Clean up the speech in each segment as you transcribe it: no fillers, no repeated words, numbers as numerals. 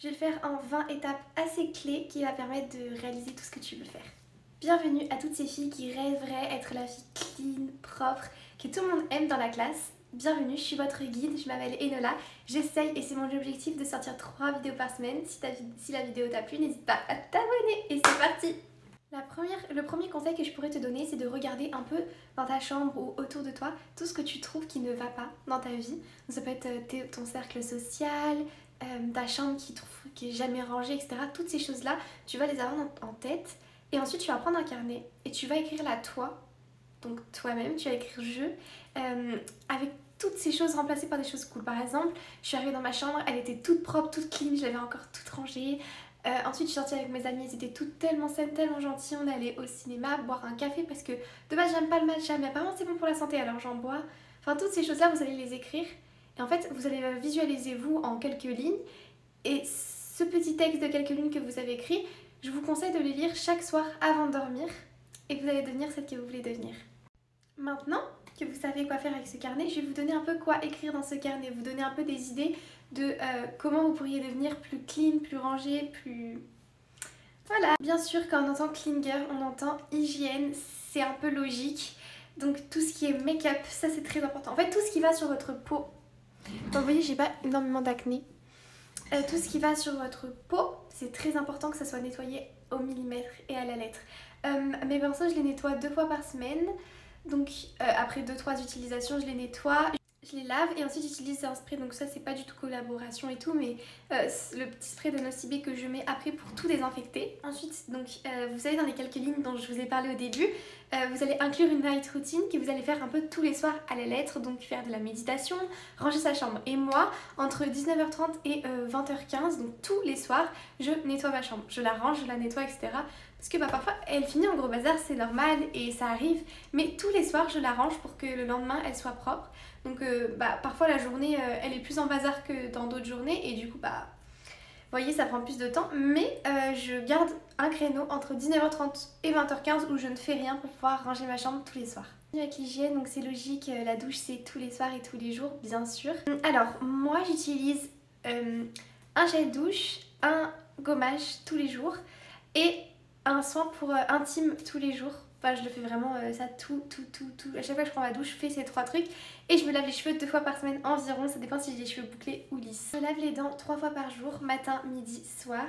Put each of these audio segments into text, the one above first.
Je vais le faire en 20 étapes assez clés qui va permettre de réaliser tout ce que tu veux faire. Bienvenue à toutes ces filles qui rêveraient être la fille clean, propre, que tout le monde aime dans la classe. Bienvenue, je suis votre guide, je m'appelle Enola. J'essaye et c'est mon objectif de sortir 3 vidéos par semaine. Si la vidéo t'a plu, n'hésite pas à t'abonner et c'est parti! Le premier conseil que je pourrais te donner, c'est de regarder un peu dans ta chambre ou autour de toi tout ce que tu trouves qui ne va pas dans ta vie. Donc ça peut être ton cercle social, ta chambre qui est jamais rangée, etc. Toutes ces choses-là, tu vas les avoir en tête. Et ensuite, tu vas prendre un carnet et tu vas écrire la toi, donc toi-même, tu vas écrire je, avec toutes ces choses remplacées par des choses cool. Par exemple, je suis arrivée dans ma chambre, elle était toute propre, toute clean, je l'avais encore toute rangée. Ensuite, je suis sortie avec mes amies, elles étaient toutes tellement saines, tellement gentilles. On est allé au cinéma, boire un café parce que de base, j'aime pas le matcha, mais apparemment, c'est bon pour la santé, alors j'en bois. Enfin, toutes ces choses-là, vous allez les écrire. Et en fait, vous allez visualiser vous en quelques lignes. Et ce petit texte de quelques lignes que vous avez écrit, je vous conseille de le lire chaque soir avant de dormir. Et vous allez devenir celle que vous voulez devenir. Maintenant que vous savez quoi faire avec ce carnet, je vais vous donner un peu quoi écrire dans ce carnet, vous donner un peu des idées de comment vous pourriez devenir plus clean, plus rangé, plus... Voilà. Bien sûr, quand on entend clean girl, on entend hygiène, c'est un peu logique. Donc tout ce qui est make-up, ça c'est très important. En fait, tout ce qui va sur votre peau. Donc, vous voyez, j'ai pas énormément d'acné. Tout ce qui va sur votre peau, c'est très important que ça soit nettoyé au millimètre et à la lettre. Mes pinceaux, je les nettoie 2 fois par semaine. Donc après 2-3 utilisations, je les nettoie, je les lave et ensuite j'utilise un spray. Donc ça, c'est pas du tout collaboration et tout, mais le petit spray de Nocibé que je mets après pour tout désinfecter. Ensuite, donc vous savez, dans les quelques lignes dont je vous ai parlé au début, vous allez inclure une night routine que vous allez faire un peu tous les soirs à la lettre. Donc faire de la méditation, ranger sa chambre. Et moi, entre 19h30 et 20h15, donc tous les soirs, je nettoie ma chambre. Je la range, je la nettoie, etc. Parce que parfois elle finit en gros bazar, c'est normal et ça arrive, mais tous les soirs je la range pour que le lendemain elle soit propre. Donc parfois la journée elle est plus en bazar que dans d'autres journées et du coup vous voyez ça prend plus de temps, mais je garde un créneau entre 19h30 et 20h15 où je ne fais rien pour pouvoir ranger ma chambre tous les soirs. Avec l'hygiène, donc c'est logique, la douche c'est tous les soirs et tous les jours bien sûr. Alors moi j'utilise un gel douche, un gommage tous les jours et un soin pour intime tous les jours. Enfin, je le fais vraiment ça tout. À chaque fois que je prends ma douche, je fais ces 3 trucs. Et je me lave les cheveux 2 fois par semaine environ. Ça dépend si j'ai les cheveux bouclés ou lisses. Je me lave les dents 3 fois par jour, matin, midi, soir.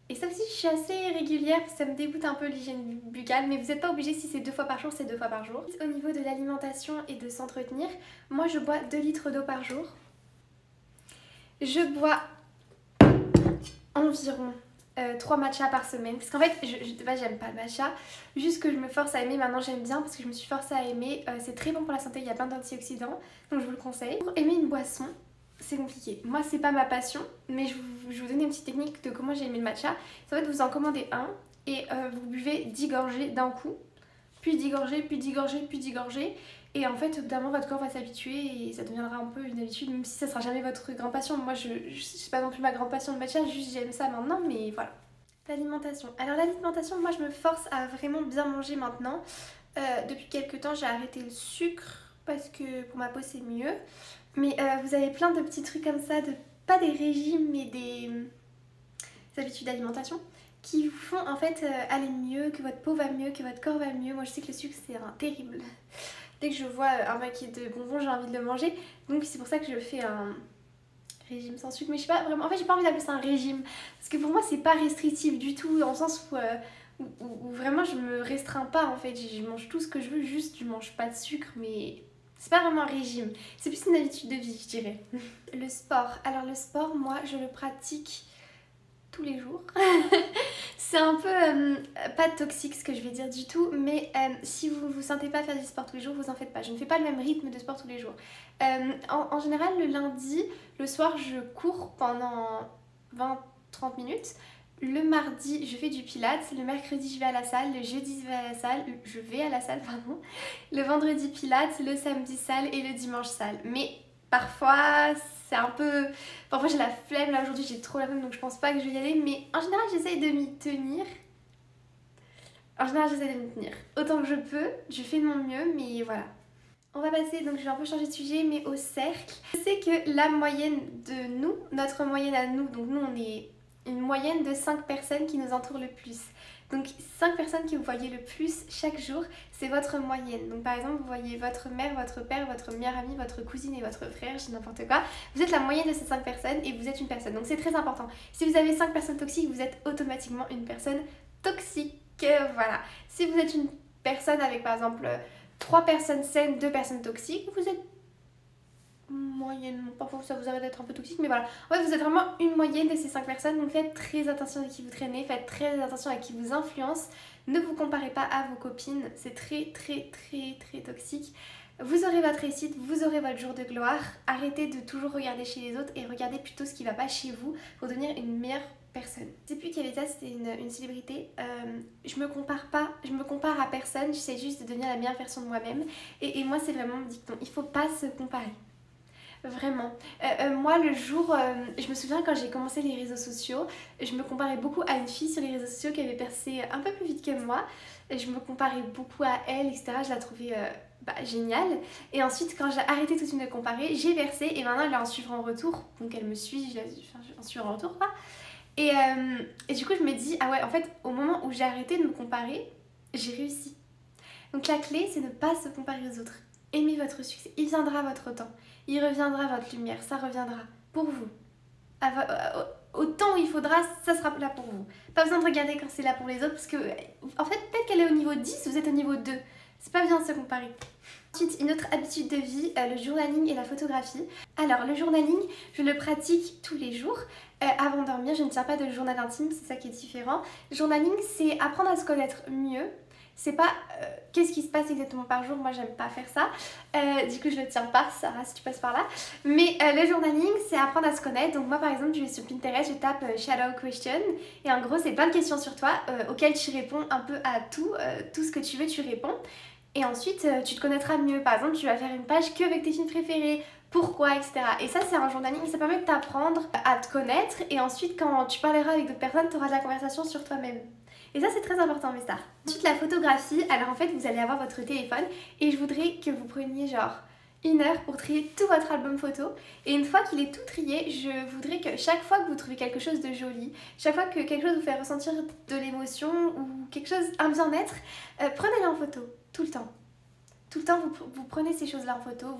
Et ça aussi, je suis assez régulière, ça me dégoûte un peu l'hygiène buccale, mais vous n'êtes pas obligé, si c'est 2 fois par jour, c'est 2 fois par jour. Au niveau de l'alimentation et de s'entretenir, moi je bois 2 litres d'eau par jour. Je bois environ 3 matchas par semaine, parce qu'en fait de base j'aime pas le matcha, juste que je me force à aimer. Maintenant j'aime bien parce que je me suis forcée à aimer, c'est très bon pour la santé, il y a plein d'antioxydants, donc je vous le conseille. Pour aimer une boisson, c'est compliqué, moi c'est pas ma passion, mais je vais vous donner une petite technique de comment j'ai aimé le matcha. Ça va être vous en commandez un et vous buvez 10 gorgées d'un coup, puis 10 gorgées, puis 10 gorgées, puis 10 gorgées. Et en fait, au bout d'un moment, votre corps va s'habituer et ça deviendra un peu une habitude, même si ça sera jamais votre grande passion. Moi, c'est pas non plus ma grande passion de matcha, juste j'aime ça maintenant, mais voilà. L'alimentation. Alors l'alimentation, moi je me force à vraiment bien manger maintenant. Depuis quelques temps, j'ai arrêté le sucre parce que pour ma peau c'est mieux. Mais vous avez plein de petits trucs comme ça, pas des régimes, mais des habitudes d'alimentation qui vous font en fait aller mieux, que votre peau va mieux, que votre corps va mieux. Moi je sais que le sucre c'est terrible. Dès que je vois un paquet de bonbons, j'ai envie de le manger. Donc c'est pour ça que je fais un régime sans sucre. Mais je sais pas vraiment, en fait j'ai pas envie d'appeler ça un régime. Parce que pour moi c'est pas restrictif du tout, dans le sens où vraiment je me restreins pas en fait. Je mange tout ce que je veux, juste je mange pas de sucre, mais c'est pas vraiment un régime. C'est plus une habitude de vie, je dirais. Le sport. Alors le sport, moi je le pratique tous les jours. C'est un peu pas toxique ce que je vais dire du tout, mais si vous ne vous sentez pas faire du sport tous les jours, vous en faites pas. Je ne fais pas le même rythme de sport tous les jours. En général, le lundi, le soir, je cours pendant 20-30 minutes. Le mardi, je fais du pilates. Le mercredi, je vais à la salle. Le jeudi, je vais à la salle, pardon. Le vendredi, pilates. Le samedi, salle. Et le dimanche, salle. Mais parfois c'est un peu... Parfois j'ai la flemme, là aujourd'hui j'ai trop la flemme donc je pense pas que je vais y aller, mais en général j'essaye de m'y tenir. Autant que je peux, je fais de mon mieux, mais voilà. On va passer, donc je vais un peu changer de sujet, mais au cercle. Je sais que la moyenne de nous, notre moyenne à nous, donc nous on est une moyenne de 5 personnes qui nous entourent le plus. Donc 5 personnes que vous voyez le plus chaque jour, c'est votre moyenne. Donc par exemple, vous voyez votre mère, votre père, votre meilleure amie, votre cousine et votre frère, je dis n'importe quoi. Vous êtes la moyenne de ces 5 personnes et vous êtes une personne. Donc c'est très important. Si vous avez 5 personnes toxiques, vous êtes automatiquement une personne toxique. Voilà. Si vous êtes une personne avec par exemple 3 personnes saines, 2 personnes toxiques, vous êtes moyennement, parfois ça vous arrête d'être un peu toxique, mais voilà. En fait, vous êtes vraiment une moyenne de ces 5 personnes, donc faites très attention à qui vous traînez, faites très attention à qui vous influence. Ne vous comparez pas à vos copines, c'est très toxique. Vous aurez votre réussite, vous aurez votre jour de gloire. Arrêtez de toujours regarder chez les autres et regardez plutôt ce qui va pas chez vous pour devenir une meilleure personne. Depuis qu'il y avait ça, c'était une célébrité. Je me compare à personne, j'essaie juste de devenir la meilleure version de moi-même. Et moi, c'est vraiment mon dicton, il faut pas se comparer. Vraiment. Moi, le jour, je me souviens quand j'ai commencé les réseaux sociaux, je me comparais beaucoup à une fille sur les réseaux sociaux qui avait percé un peu plus vite que moi. Et je me comparais beaucoup à elle, etc. Je la trouvais géniale. Et ensuite, quand j'ai arrêté tout de suite de me comparer, j'ai percé et maintenant elle est en suivant en retour. Donc elle me suit, je en suivant en retour, quoi. Et du coup, je me dis, ah ouais, en fait, au moment où j'ai arrêté de me comparer, j'ai réussi. Donc la clé, c'est ne pas se comparer aux autres. Aimez votre succès, il viendra votre temps. Il reviendra votre lumière, ça reviendra pour vous. Au temps où il faudra, ça sera là pour vous. Pas besoin de regarder quand c'est là pour les autres parce que, en fait, peut-être qu'elle est au niveau 10, vous êtes au niveau 2. C'est pas bien de se comparer. Ensuite, une autre habitude de vie, le journaling et la photographie. Alors, le journaling, je le pratique tous les jours. Avant de dormir, je ne tiens pas de journal intime, c'est ça qui est différent. Journaling, c'est apprendre à se connaître mieux. C'est pas qu'est-ce qui se passe exactement par jour, moi j'aime pas faire ça, du coup je le tiens pas, Sarah, si tu passes par là. Mais le journaling, c'est apprendre à se connaître. Donc moi par exemple, je vais sur Pinterest, je tape Shadow Question et en gros c'est plein de questions sur toi auxquelles tu réponds un peu à tout ce que tu veux, tu réponds. Et ensuite tu te connaîtras mieux. Par exemple, tu vas faire une page que avec tes films préférés, pourquoi, etc. Et ça c'est un journaling, ça permet de t'apprendre à te connaître et ensuite quand tu parleras avec d'autres personnes, tu auras de la conversation sur toi-même. Et ça c'est très important mes stars. Ensuite la photographie, alors en fait vous allez avoir votre téléphone et je voudrais que vous preniez genre 1 heure pour trier tout votre album photo. Et une fois qu'il est tout trié, je voudrais que chaque fois que vous trouvez quelque chose de joli, chaque fois que quelque chose vous fait ressentir de l'émotion ou quelque chose, un bien-être, prenez-le en photo, tout le temps. Tout le temps vous prenez ces choses-là en photo,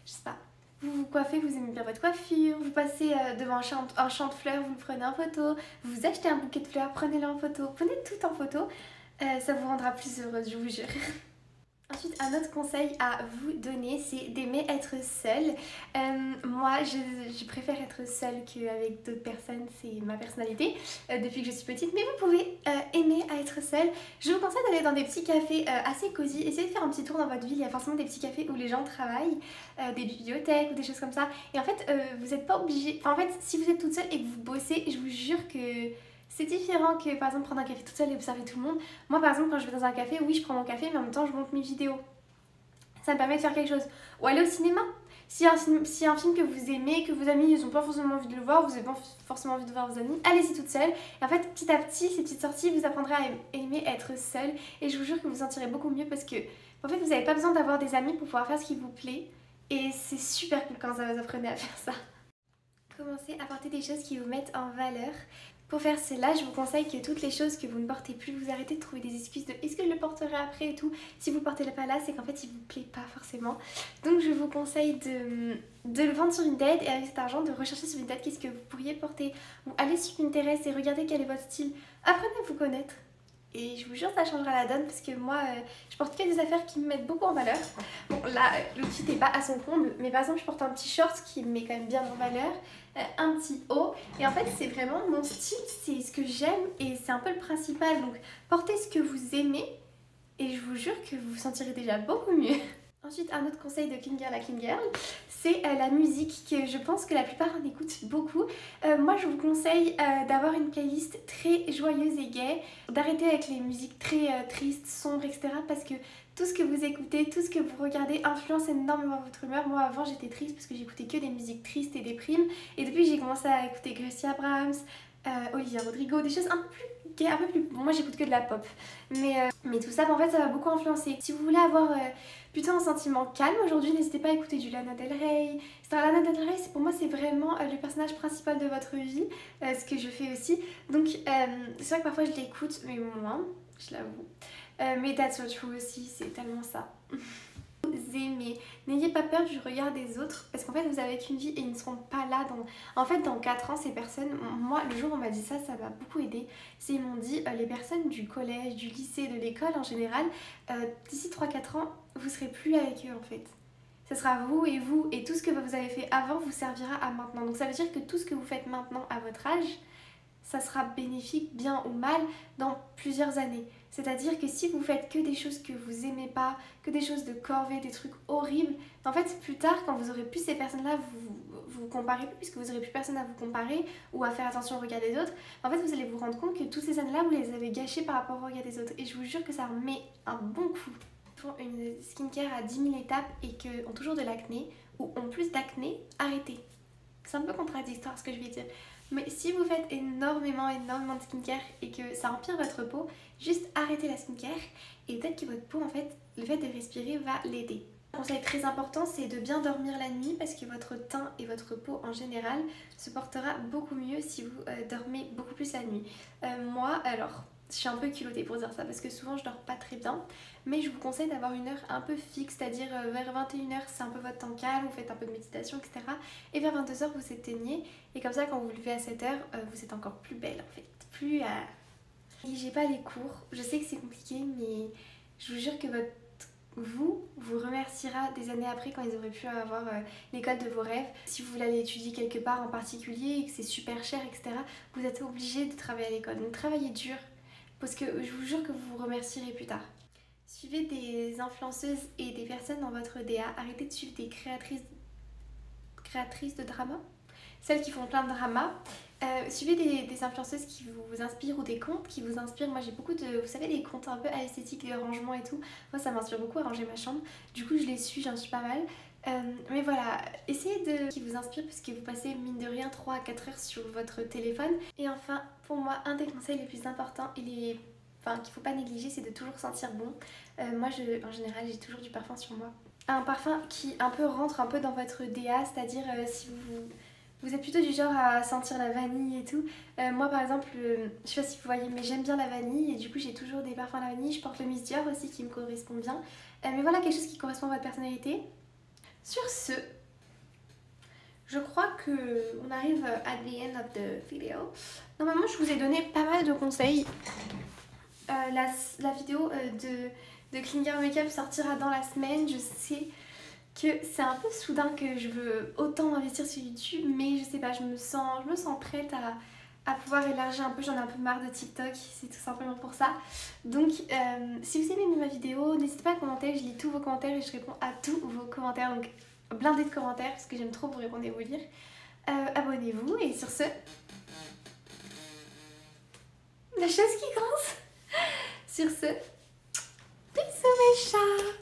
je sais pas, vous vous coiffez, vous aimez bien votre coiffure, vous passez devant un champ de fleurs, vous le prenez en photo, vous achetez un bouquet de fleurs, prenez-le en photo, prenez tout en photo, ça vous rendra plus heureuse, je vous jure. Ensuite, un autre conseil à vous donner, c'est d'aimer être seule. Moi, je préfère être seule qu'avec d'autres personnes, c'est ma personnalité depuis que je suis petite. Mais vous pouvez aimer à être seule. Je vous conseille d'aller dans des petits cafés assez cosy. Essayez de faire un petit tour dans votre ville. Il y a forcément des petits cafés où les gens travaillent, des bibliothèques ou des choses comme ça. Et en fait, vous n'êtes pas obligé. Enfin, en fait, si vous êtes toute seule et que vous bossez, je vous jure que c'est différent que par exemple prendre un café toute seule et observer tout le monde. Moi par exemple quand je vais dans un café, oui je prends mon café mais en même temps je monte mes vidéos. Ça me permet de faire quelque chose. Ou aller au cinéma. Si un film que vous aimez, que vos amis ils n'ont pas forcément envie de le voir, vous n'avez pas forcément envie de voir vos amis, allez-y toute seule. Et en fait petit à petit, ces petites sorties vous apprendrez à aimer être seule. Et je vous jure que vous vous sentirez beaucoup mieux parce que en fait vous n'avez pas besoin d'avoir des amis pour pouvoir faire ce qui vous plaît. Et c'est super cool quand vous apprenez à faire ça. Commencez à porter des choses qui vous mettent en valeur. Pour faire cela, je vous conseille que toutes les choses que vous ne portez plus, vous arrêtez de trouver des excuses de est-ce que je le porterai après et tout. Si vous ne le portez pas là, c'est qu'en fait il vous plaît pas forcément. Donc je vous conseille de le vendre sur Vinted et avec cet argent de rechercher sur Vinted qu'est-ce que vous pourriez porter. Ou allez sur Pinterest et regardez quel est votre style. Apprenez à vous connaître. Et je vous jure ça changera la donne parce que moi je porte que des affaires qui me mettent beaucoup en valeur. Bon là l'outfit n'est pas à son comble mais par exemple je porte un petit short qui me met quand même bien en valeur, un petit haut et en fait c'est vraiment mon style, c'est ce que j'aime et c'est un peu le principal. Donc portez ce que vous aimez et je vous jure que vous vous sentirez déjà beaucoup mieux. Ensuite, un autre conseil de Clean Girl à Clean Girl, c'est la musique que je pense que la plupart en écoutent beaucoup. Moi, je vous conseille d'avoir une playlist très joyeuse et gaie, d'arrêter avec les musiques très tristes, sombres, etc. Parce que tout ce que vous écoutez, tout ce que vous regardez influence énormément votre humeur. Moi, avant, j'étais triste parce que j'écoutais que des musiques tristes et déprimes. Et depuis, j'ai commencé à écouter Gracie Abrams, Olivia Rodrigo, des choses un peu plus gay, un peu plus... Bon, moi j'écoute que de la pop, mais tout ça, en fait, ça va beaucoup influencer. Si vous voulez avoir plutôt un sentiment calme aujourd'hui, n'hésitez pas à écouter du Lana Del Rey. Lana Del Rey, pour moi, c'est vraiment le personnage principal de votre vie, ce que je fais aussi. Donc, c'est vrai que parfois je l'écoute, mais moins, je l'avoue. Mais That's So True aussi, c'est tellement ça. Aimer. N'ayez pas peur du regard des autres parce qu'en fait vous avez qu'une vie et ils ne seront pas là dans 4 ans. Ces personnes, moi le jour où on m'a dit ça, ça m'a beaucoup aidé. C'est ils m'ont dit les personnes du collège, du lycée, de l'école en général, d'ici 3-4 ans vous serez plus avec eux en fait. Ce sera vous et tout ce que vous avez fait avant vous servira à maintenant. Donc ça veut dire que tout ce que vous faites maintenant à votre âge, ça sera bénéfique, bien ou mal, dans plusieurs années. C'est-à-dire que si vous faites que des choses que vous aimez pas, que des choses de corvée, des trucs horribles, en fait, plus tard, quand vous aurez plus ces personnes-là, vous comparez plus, puisque vous aurez plus personne à vous comparer ou à faire attention au regard des autres, en fait, vous allez vous rendre compte que toutes ces années-là, vous les avez gâchées par rapport au regard des autres. Et je vous jure que ça remet un bon coup. Ils font une skincare à 10 000 étapes et ont toujours de l'acné, ou ont plus d'acné, arrêtez. C'est un peu contradictoire ce que je vais dire. Mais si vous faites énormément de skincare et que ça empire votre peau, juste arrêtez la skincare et peut-être que votre peau, en fait, le fait de respirer va l'aider. Un conseil très important, c'est de bien dormir la nuit parce que votre teint et votre peau en général se portera beaucoup mieux si vous dormez beaucoup plus la nuit. Moi, alors, je suis un peu culottée pour dire ça parce que souvent je dors pas très bien, mais je vous conseille d'avoir une heure un peu fixe, c'est-à-dire vers 21h c'est un peu votre temps calme, vous faites un peu de méditation, etc. Et vers 22h vous éteignez et comme ça quand vous vous levez à 7h, vous êtes encore plus belle en fait, plus à... Négligez pas les cours, je sais que c'est compliqué mais je vous jure que vous remerciera des années après quand ils auraient pu avoir l'école de vos rêves. Si vous voulez aller étudier quelque part en particulier et que c'est super cher, etc., vous êtes obligé de travailler à l'école. Donc travaillez dur parce que je vous jure que vous vous remercierez plus tard. Suivez des influenceuses et des personnes dans votre DA. Arrêtez de suivre des créatrices de drama, celles qui font plein de drama. Suivez des influenceuses qui vous inspirent ou des comptes qui vous inspirent. Moi j'ai beaucoup de, vous savez, des comptes un peu à esthétique, des rangements et tout. Moi ça m'inspire beaucoup à ranger ma chambre. Du coup je les suis, j'en suis pas mal. Mais voilà, essayez de qui vous inspire puisque vous passez mine de rien 3 à 4 heures sur votre téléphone. Et enfin, pour moi, un des conseils les plus importants et qu'il faut pas négliger, c'est de toujours sentir bon. Moi en général j'ai toujours du parfum sur moi. Un parfum qui un peu rentre un peu dans votre DA, c'est-à-dire si vous êtes plutôt du genre à sentir la vanille et tout. Moi par exemple, je sais pas si vous voyez, mais j'aime bien la vanille et du coup j'ai toujours des parfums à la vanille. Je porte le Miss Dior aussi qui me correspond bien. Mais voilà, quelque chose qui correspond à votre personnalité. Sur ce, je crois qu'on arrive at the end of the video. Normalement je vous ai donné pas mal de conseils. La vidéo de Clean Girl Makeup sortira dans la semaine. Je sais que c'est un peu soudain que je veux autant investir sur YouTube, mais je sais pas, je me sens prête à pouvoir élargir un peu. J'en ai un peu marre de TikTok, c'est tout simplement pour ça. Donc si vous aimez ma vidéo, n'hésitez pas à commenter, je lis tous vos commentaires et je réponds à tous vos commentaires, donc blindez de commentaires parce que j'aime trop vous répondre et vous lire. Abonnez-vous et sur ce, la chose qui commence. Sur ce, bisous mes chats.